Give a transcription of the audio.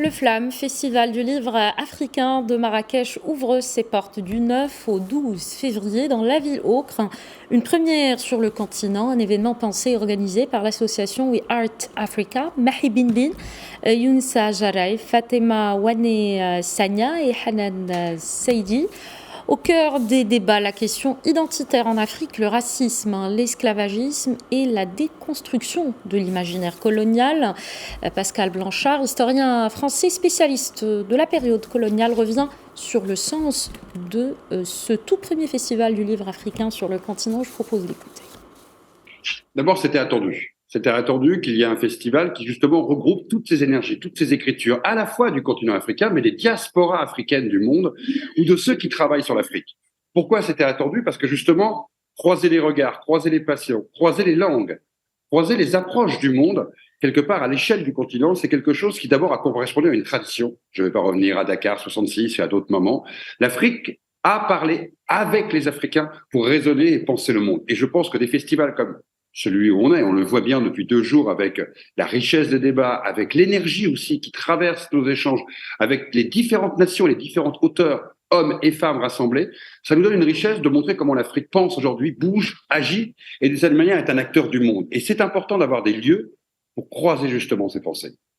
Le FLAM, Festival du livre africain de Marrakech, ouvre ses portes du 9 au 12 février dans la ville Ocre. Une première sur le continent, un événement pensé et organisé par l'association We Art Africa, Mahi Bin, Younsa Jaray, Fatema Wane Sanya et Hanan Seidi. Au cœur des débats, la question identitaire en Afrique, le racisme, l'esclavagisme et la déconstruction de l'imaginaire colonial. Pascal Blanchard, historien français spécialiste de la période coloniale, revient sur le sens de ce tout premier festival du livre africain sur le continent. Je vous propose d'écouter. D'abord, c'était attendu. C'était attendu qu'il y ait un festival qui, justement, regroupe toutes ces énergies, toutes ces écritures, à la fois du continent africain, mais des diasporas africaines du monde, ou de ceux qui travaillent sur l'Afrique. Pourquoi c'était attendu? Parce que, justement, croiser les regards, croiser les passions, croiser les langues, croiser les approches du monde, quelque part à l'échelle du continent, c'est quelque chose qui, d'abord, a correspondu à une tradition. Je ne vais pas revenir à Dakar 66 et à d'autres moments. L'Afrique a parlé avec les Africains pour raisonner et penser le monde. Et je pense que des festivals comme celui où on le voit bien depuis 2 jours avec la richesse des débats, avec l'énergie aussi qui traverse nos échanges, avec les différentes nations, les différentes auteurs, hommes et femmes rassemblés, ça nous donne une richesse de montrer comment l'Afrique pense aujourd'hui, bouge, agit et d'une certaine manière est un acteur du monde. Et c'est important d'avoir des lieux pour croiser justement ces pensées.